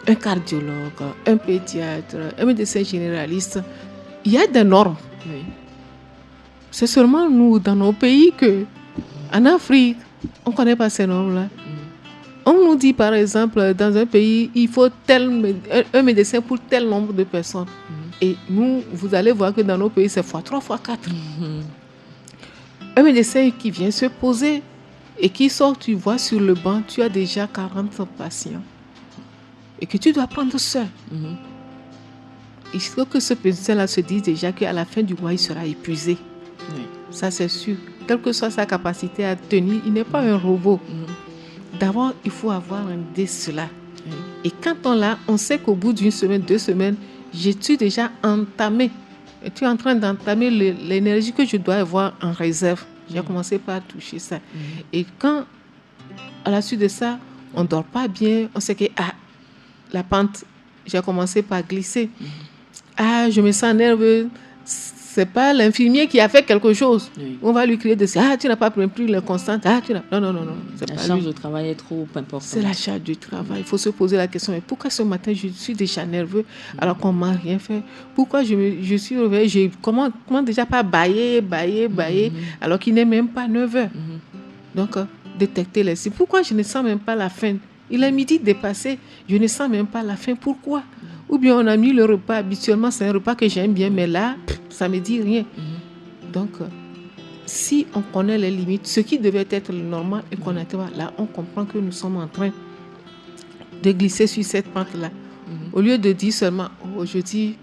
B: Un cardiologue, un pédiatre, un médecin généraliste. Il y a des normes.
A: Oui.
B: C'est seulement nous, dans nos pays, en Afrique, on ne connaît pas ces normes-là. On nous dit, par exemple, dans un pays, il faut un médecin pour tel nombre de personnes. Et nous, vous allez voir que dans nos pays, c'est x3, x4. Un médecin qui vient se poser et qui sort, tu vois sur le banc, tu as déjà 40 patients. Et que tu dois prendre seul. Il faut que ce médecin-là se dise déjà qu'à la fin du mois, il sera épuisé.
A: Oui.
B: Ça, c'est sûr. Quelle que soit sa capacité à tenir, il n'est pas un robot. D'abord, il faut avoir un idée de cela. Et quand on l'a, on sait qu'au bout d'une semaine, 2 semaines, j'ai-tu déjà entamé, tu es en train d'entamer l'énergie que je dois avoir en réserve. J'ai commencé par toucher ça. Et quand, à la suite de ça, on ne dort pas bien, on sait que la pente, j'ai commencé par glisser. Je me sens nerveuse. C'est pas l'infirmier qui a fait quelque chose. Oui. On va lui crier dessus. Tu n'as pas pris le constant. Non.
A: La charge de travail est trop importante.
B: C'est la charge du travail. Il faut se poser la question. Mais pourquoi ce matin, je suis déjà nerveux alors qu'on ne m'a rien fait? Pourquoi je suis réveillée? Je commence déjà par bailler, alors qu'il n'est même pas 9 heures. Donc, détecter les signes. Pourquoi je ne sens même pas la faim? Il est midi dépassé. Je ne sens même pas la faim. Pourquoi? Ou bien on a mis le repas, habituellement c'est un repas que j'aime bien, mais là, ça ne me dit rien. Donc, si on connaît les limites, ce qui devait être le normal et qu'on attend, là, on comprend que nous sommes en train de glisser sur cette pente-là. Au lieu de dire seulement, aujourd'hui,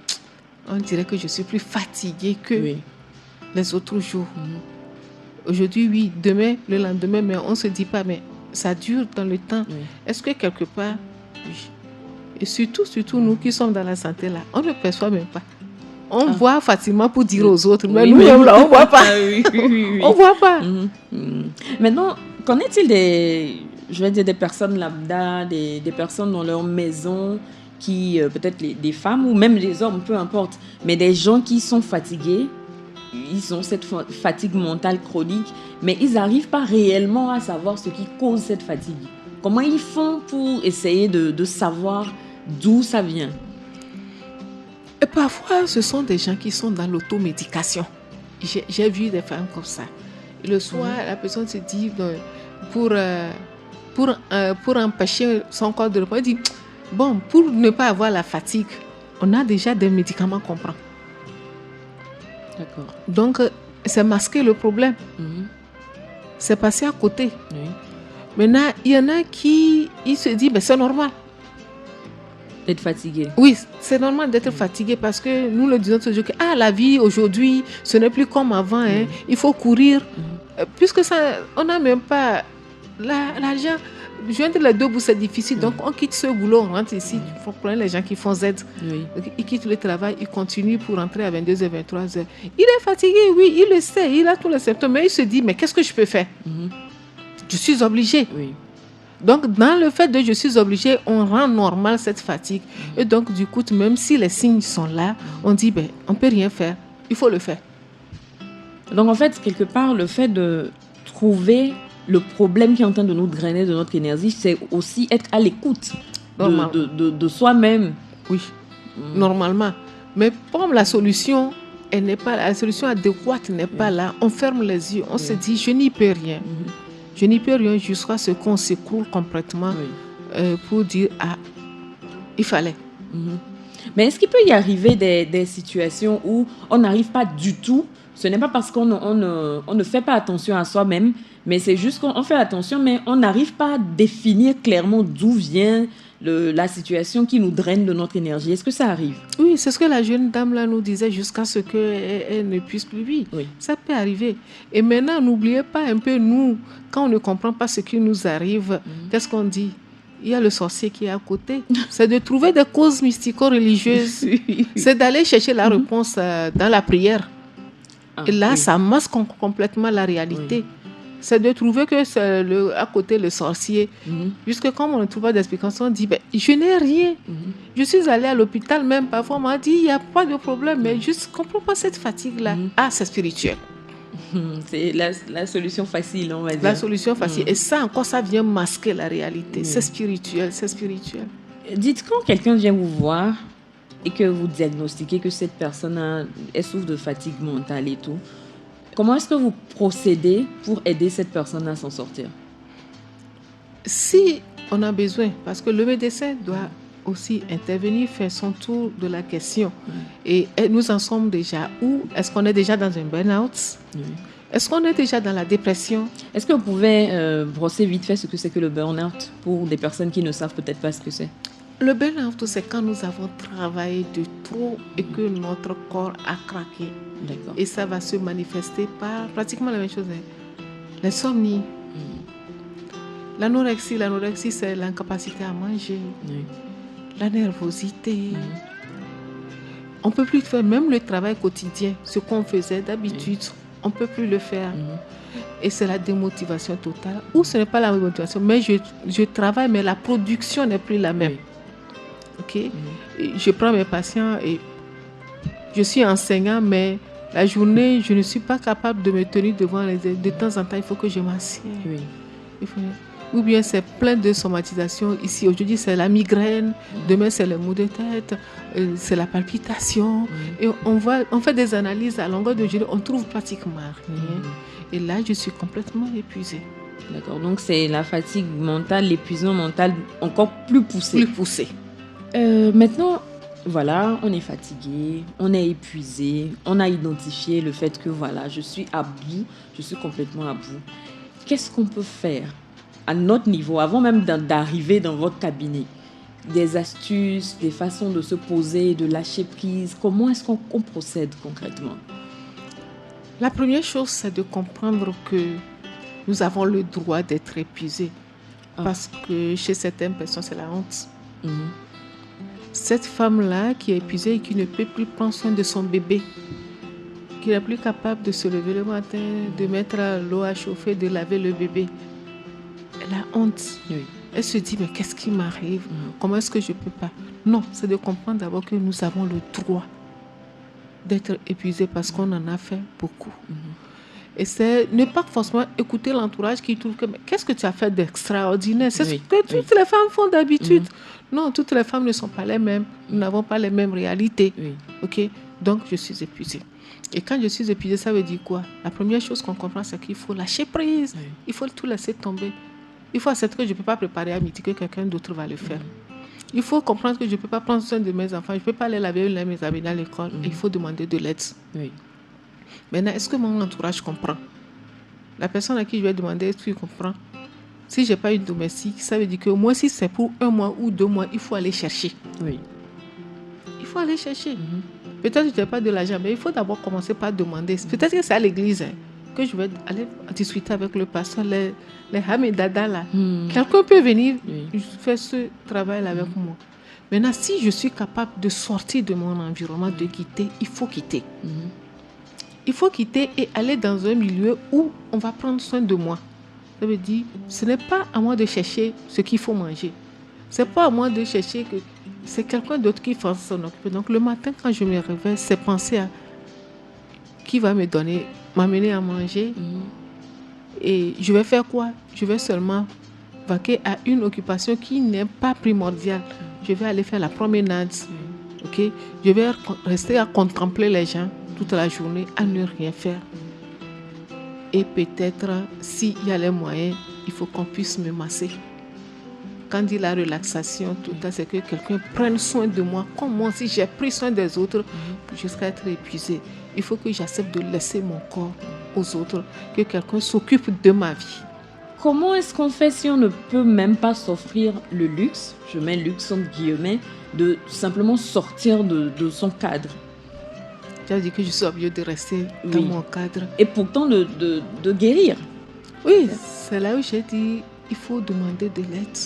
B: on dirait que je suis plus fatiguée que les autres jours. Aujourd'hui, oui, demain, le lendemain, mais on ne se dit pas, mais ça dure dans le temps. Est-ce que quelque part... Et surtout nous qui sommes dans la santé, là, on ne perçoit même pas. On voit facilement pour dire aux autres, mais nous-mêmes, là, on ne voit pas. On ne voit pas.
A: Maintenant, qu'en est-il des personnes lambda, des personnes dans leur maison, qui, peut-être des femmes ou même des hommes, peu importe, mais des gens qui sont fatigués, ils ont cette fatigue mentale chronique, mais ils n'arrivent pas réellement à savoir ce qui cause cette fatigue. Comment ils font pour essayer de savoir d'où ça vient?
B: Et parfois, ce sont des gens qui sont dans l'automédication. J'ai vu des femmes comme ça. Et le soir, la personne se dit, pour empêcher son corps de repos, elle dit, bon, pour ne pas avoir la fatigue, on a déjà des médicaments qu'on prend.
A: D'accord.
B: Donc, c'est masquer le problème. C'est passer à côté. Maintenant, il y en a qui se disent, c'est normal.
A: D'être fatigué.
B: Oui, c'est normal d'être fatigué parce que nous le disons toujours que la vie aujourd'hui, ce n'est plus comme avant. Il faut courir. Puisque ça, on n'a même pas l'argent. Joindre les deux bouts, c'est difficile. Donc, on quitte ce boulot, on rentre ici. Il faut prendre les gens qui font Z. Ils quittent le travail, ils continuent pour rentrer à 22h, 23h. Il est fatigué, oui, il le sait, il a tous les symptômes. Mais il se dit, mais qu'est-ce que je peux faire? Je suis obligé. Donc, dans le fait de je suis obligé, on rend normal cette fatigue. Et donc, du coup, même si les signes sont là, on dit, on ne peut rien faire. Il faut le faire.
A: Donc, en fait, quelque part, le fait de trouver le problème qui est en train de nous drainer de notre énergie, c'est aussi être à l'écoute de soi-même.
B: Oui, normalement. Mais comme la solution, la solution adéquate n'est pas là, on ferme les yeux, on se dit, je n'y peux rien. Je n'y peux rien jusqu'à ce qu'on s'écroule complètement pour dire, il fallait.
A: Mais est-ce qu'il peut y arriver des situations où on n'arrive pas du tout? Ce n'est pas parce qu'on ne fait pas attention à soi-même, mais c'est juste qu'on fait attention, mais on n'arrive pas à définir clairement d'où vient la situation qui nous draine de notre énergie. Est-ce que ça arrive?
B: Oui, c'est ce que la jeune dame là nous disait jusqu'à ce qu'elle ne puisse plus vivre. Oui. Ça peut arriver. Et maintenant, n'oubliez pas un peu, nous, quand on ne comprend pas ce qui nous arrive, qu'est-ce qu'on dit? Il y a le sorcier qui est à côté. C'est de trouver des causes mystico-religieuses. C'est d'aller chercher la réponse dans la prière. Et là, ça masque complètement la réalité. C'est de trouver que c'est à côté le sorcier. Puisque comme on ne trouve pas d'explication, on dit, je n'ai rien. Je suis allée à l'hôpital même, parfois on m'a dit, il n'y a pas de problème, mais je ne comprends pas cette fatigue-là. C'est spirituel.
A: C'est la solution facile, on va dire.
B: La solution facile. Et ça encore, ça vient masquer la réalité. C'est spirituel, c'est spirituel.
A: Dites, quand quelqu'un vient vous voir et que vous diagnostiquez que cette personne elle souffre de fatigue mentale et tout, comment est-ce que vous procédez pour aider cette personne à s'en sortir?
B: Si on a besoin, parce que le médecin doit aussi intervenir, faire son tour de la question. Et nous en sommes déjà où? Est-ce qu'on est déjà dans un burn-out? Est-ce qu'on est déjà dans la dépression?
A: Est-ce que vous pouvez brosser vite fait ce que c'est que le burn-out pour des personnes qui ne savent peut-être pas ce que c'est?
B: Le burn-out, c'est quand nous avons travaillé de trop et que notre corps a craqué.
A: D'accord.
B: Et ça va se manifester par pratiquement la même chose. L'insomnie. L'anorexie, c'est l'incapacité à manger. La nervosité. On ne peut plus faire même le travail quotidien, ce qu'on faisait d'habitude, on ne peut plus le faire. Et c'est la démotivation totale. Ou ce n'est pas la démotivation, mais je travaille, mais la production n'est plus la même. Ok? Je prends mes patients et je suis enseignant, mais la journée, je ne suis pas capable de me tenir devant les élèves. De temps en temps, il faut que je m'assieds. Ou bien c'est plein de somatisations. Ici, aujourd'hui, c'est la migraine. Demain, c'est le maux de tête. C'est la palpitation. Et on fait des analyses à longueur de journée. On trouve pratiquement rien. Et là, je suis complètement épuisée.
A: D'accord. Donc, c'est la fatigue mentale, l'épuisement mental encore plus poussé. Maintenant, voilà, on est fatigué, on est épuisé. On a identifié le fait que, voilà, je suis à bout. Je suis complètement à bout. Qu'est-ce qu'on peut faire à notre niveau, avant même d'arriver dans votre cabinet? Des astuces, des façons de se poser, de lâcher prise. Comment est-ce qu'on procède concrètement?
B: La première chose, c'est de comprendre que nous avons le droit d'être épuisés. Parce que chez certaines personnes, c'est la honte. Cette femme-là qui est épuisée et qui ne peut plus prendre soin de son bébé, qui n'est plus capable de se lever le matin, de mettre l'eau à chauffer, de laver le bébé, elle a honte. Elle se dit, mais qu'est-ce qui m'arrive? Comment est-ce que je ne peux pas? Non, c'est de comprendre d'abord que nous avons le droit d'être épuisés parce qu'on en a fait beaucoup. Et c'est ne pas forcément écouter l'entourage qui trouve que, mais qu'est-ce que tu as fait d'extraordinaire? C'est ce que toutes les femmes font d'habitude. Non, toutes les femmes ne sont pas les mêmes. Nous n'avons pas les mêmes réalités. Ok? Donc, je suis épuisée. Et quand je suis épuisée, ça veut dire quoi? La première chose qu'on comprend, c'est qu'il faut lâcher prise. Il faut tout laisser tomber. Il faut accepter que je ne peux pas préparer à midi, que quelqu'un d'autre va le faire. Il faut comprendre que je ne peux pas prendre soin de mes enfants. Je ne peux pas aller laver mes habits à l'école. Il faut demander de l'aide. Maintenant, est-ce que mon entourage comprend? La personne à qui je vais demander, est-ce qu'il comprend? Si je n'ai pas une domestique, ça veut dire qu'au moins si c'est pour 1 mois ou 2 mois, il faut aller chercher. Il faut aller chercher. Peut-être que je n'ai pas de l'argent, mais il faut d'abord commencer par demander. Peut-être que c'est à l'église que je vais aller discuter avec le pasteur, les Hamidada là. Quelqu'un peut venir faire ce travail avec moi. Maintenant, si je suis capable de sortir de mon environnement, de quitter, il faut quitter. Il faut quitter et aller dans un milieu où on va prendre soin de moi. Ça veut dire, ce n'est pas à moi de chercher ce qu'il faut manger. Ce n'est pas à moi de chercher que c'est quelqu'un d'autre qui va s'en occuper. Donc le matin, quand je me réveille, c'est penser à qui va m'amener à manger. Et je vais faire quoi? Je vais seulement vaquer à une occupation qui n'est pas primordiale. Je vais aller faire la promenade. Okay? Je vais rester à contempler les gens toute la journée, à ne rien faire. Et peut-être, s'il y a les moyens, il faut qu'on puisse me masser. Quand dit la relaxation, tout ça, c'est que quelqu'un prenne soin de moi, comme moi aussi j'ai pris soin des autres jusqu'à être épuisé. Il faut que j'accepte de laisser mon corps aux autres, que quelqu'un s'occupe de ma vie.
A: Comment est-ce qu'on fait si on ne peut même pas s'offrir le luxe, je mets luxe entre guillemets, de simplement sortir de son cadre?
B: J'ai dit que je suis obligée de rester dans mon cadre.
A: Et pourtant de guérir.
B: Oui, c'est là où j'ai dit, il faut demander de l'aide.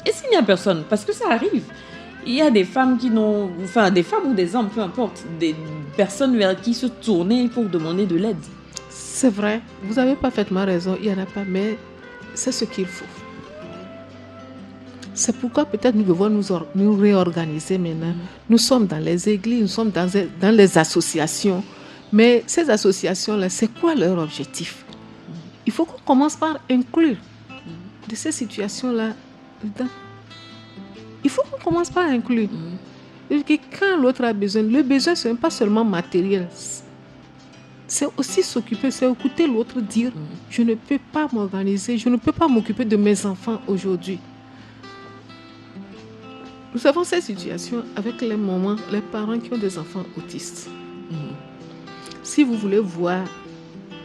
A: Et s'il n'y a personne? Parce que ça arrive. Il y a des femmes qui n'ont... Enfin, des femmes ou des hommes, peu importe. Des personnes vers qui se tourner pour demander de l'aide.
B: C'est vrai. Vous avez parfaitement raison. Il n'y en a pas, mais c'est ce qu'il faut. C'est pourquoi peut-être nous devons nous réorganiser maintenant. Nous sommes dans les églises, nous sommes dans les associations. Mais ces associations-là, c'est quoi leur objectif? Il faut qu'on commence par inclure de ces situations-là dedans. Il faut qu'on commence par inclure. Et que quand l'autre a besoin, le besoin, ce n'est pas seulement matériel. C'est aussi s'occuper, c'est écouter l'autre dire je ne peux pas m'organiser, je ne peux pas m'occuper de mes enfants aujourd'hui. Nous avons cette situation avec les mamans, les parents qui ont des enfants autistes. Si vous voulez voir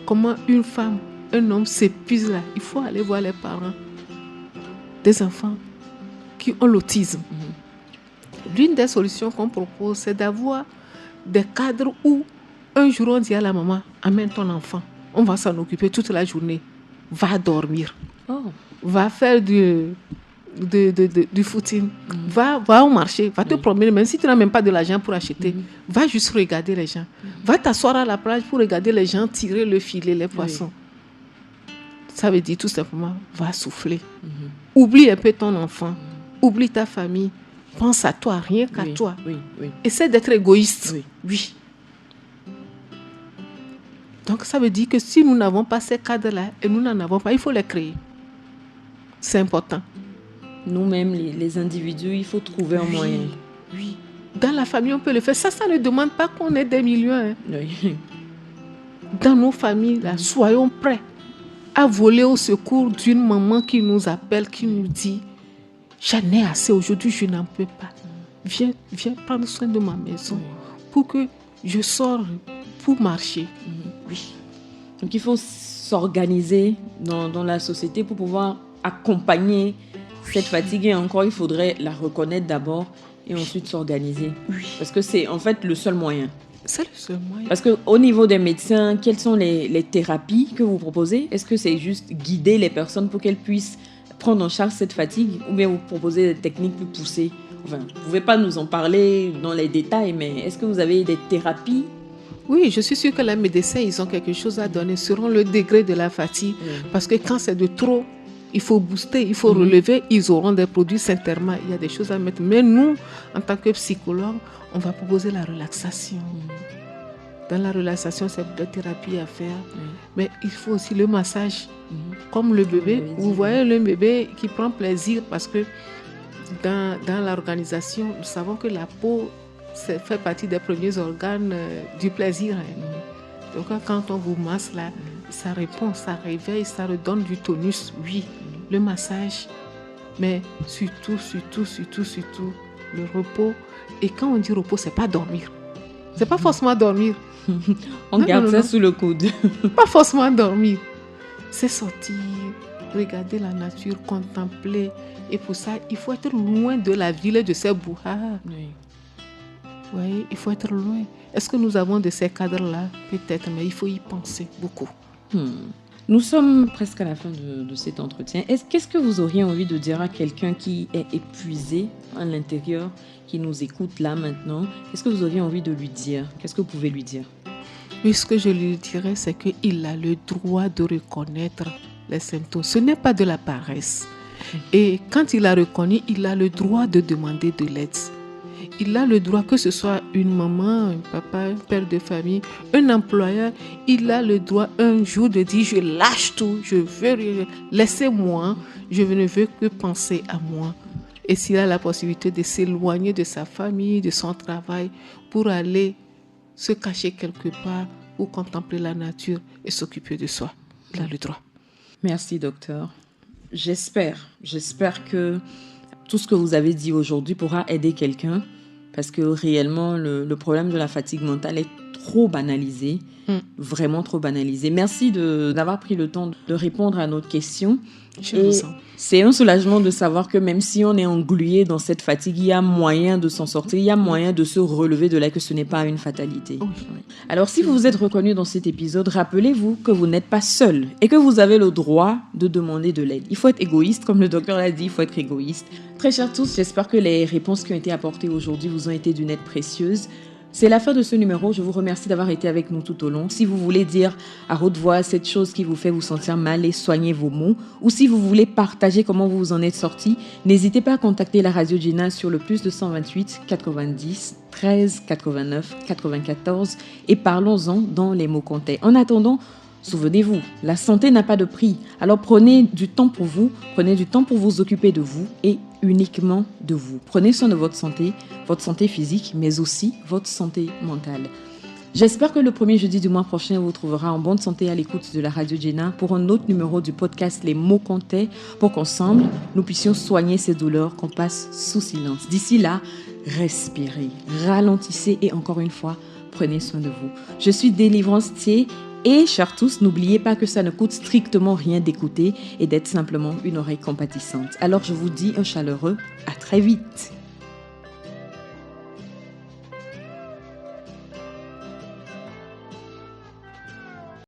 B: comment une femme, un homme s'épuise là, il faut aller voir les parents des enfants qui ont l'autisme. L'une des solutions qu'on propose, c'est d'avoir des cadres où un jour on dit à la maman, amène ton enfant, on va s'en occuper toute la journée, va dormir, va faire du footing, va au marché, va te promener, même si tu n'as même pas de l'argent pour acheter, va juste regarder les gens, va t'asseoir à la plage pour regarder les gens tirer le filet, les poissons. Ça veut dire tout simplement, va souffler. Oublie un peu ton enfant, oublie ta famille, pense à toi, rien qu'à toi. Essaie d'être égoïste. Oui. Donc ça veut dire que si nous n'avons pas ces cadres-là, et nous n'en avons pas, il faut les créer. C'est important.
A: Nous-mêmes, les individus, il faut trouver un moyen.
B: Oui. Dans la famille, on peut le faire. Ça ne demande pas qu'on ait des millions. Dans nos familles, là, soyons prêts à voler au secours d'une maman qui nous appelle, qui nous dit « J'en ai assez aujourd'hui, je n'en peux pas. Viens prendre soin de ma maison pour que je sorte pour marcher. » Oui.
A: Donc il faut s'organiser dans la société pour pouvoir accompagner cette fatigue. Et encore, il faudrait la reconnaître d'abord et ensuite s'organiser. Parce que c'est en fait le seul moyen.
B: C'est le seul moyen.
A: Parce qu'au niveau des médecins, quelles sont les thérapies que vous proposez? Est-ce que c'est juste guider les personnes pour qu'elles puissent prendre en charge cette fatigue? Ou bien vous proposez des techniques plus poussées? Enfin, vous ne pouvez pas nous en parler dans les détails, mais est-ce que vous avez des thérapies?
B: Oui, je suis sûre que les médecins, ils ont quelque chose à donner selon le degré de la fatigue. Parce que quand c'est de trop, il faut booster, il faut relever. Ils auront des produits sincèrement. Il y a des choses à mettre. Mais nous, en tant que psychologue, on va proposer la relaxation. Dans la relaxation, c'est des thérapies à faire. Mais il faut aussi le massage. Comme le bébé. Vous voyez le bébé qui prend plaisir parce que dans l'organisation, nous savons que la peau fait partie des premiers organes du plaisir. Donc quand on vous masse là, ça répond, ça réveille, ça redonne du tonus. Oui, le massage. Mais surtout, le repos. Et quand on dit repos, c'est pas dormir. C'est pas forcément dormir.
A: On garde ça sous le coude.
B: Pas forcément dormir. C'est sortir, regarder la nature, contempler. Et pour ça, il faut être loin de la ville et de ses brouhahas. Oui, il faut être loin. Est-ce que nous avons de ces cadres-là? Peut-être, mais il faut y penser beaucoup.
A: Nous sommes presque à la fin de cet entretien. Qu'est-ce que vous auriez envie de dire à quelqu'un qui est épuisé à l'intérieur, qui nous écoute là maintenant? Qu'est-ce que vous auriez envie de lui dire? Qu'est-ce que vous pouvez lui dire?
B: Oui, ce que je lui dirais, c'est qu'il a le droit de reconnaître les symptômes. Ce n'est pas de la paresse. Et quand il a reconnu, il a le droit de demander de l'aide. Il a le droit, que ce soit une maman, un papa, un père de famille, un employeur, il a le droit un jour de dire « je lâche tout, je veux laissez-moi, je ne veux que penser à moi ». Et s'il a la possibilité de s'éloigner de sa famille, de son travail, pour aller se cacher quelque part, ou contempler la nature et s'occuper de soi, il a le droit.
A: Merci, docteur. J'espère que tout ce que vous avez dit aujourd'hui pourra aider quelqu'un, parce que réellement, le problème de la fatigue mentale est trop banalisé, vraiment trop banalisé. Merci d'avoir pris le temps de répondre à notre question. C'est un soulagement de savoir que même si on est englué dans cette fatigue, il y a moyen de s'en sortir, il y a moyen de se relever de là, que ce n'est pas une fatalité. Alors, si vous vous êtes reconnu dans cet épisode, rappelez-vous que vous n'êtes pas seul et que vous avez le droit de demander de l'aide. Il faut être égoïste, comme le docteur l'a dit, il faut être égoïste. Très chers tous, j'espère que les réponses qui ont été apportées aujourd'hui vous ont été d'une aide précieuse. C'est la fin de ce numéro. Je vous remercie d'avoir été avec nous tout au long. Si vous voulez dire à haute voix cette chose qui vous fait vous sentir mal et soigner vos maux, ou si vous voulez partager comment vous en êtes sorti, n'hésitez pas à contacter la Radio Gina sur le +228 90 13 89 94 et parlons-en dans les mots comptés. En attendant, souvenez-vous, la santé n'a pas de prix. Alors prenez du temps pour vous occuper de vous et uniquement de vous. Prenez soin de votre santé physique, mais aussi votre santé mentale. J'espère que le premier jeudi du mois prochain vous trouvera en bonne santé à l'écoute de la Radio Jenna pour un autre numéro du podcast Les mots comptés, pour qu'ensemble, nous puissions soigner ces douleurs qu'on passe sous silence. D'ici là, respirez, ralentissez et encore une fois, prenez soin de vous. Je suis Délivrance Thier et, chers tous, n'oubliez pas que ça ne coûte strictement rien d'écouter et d'être simplement une oreille compatissante. Alors je vous dis un chaleureux à très vite.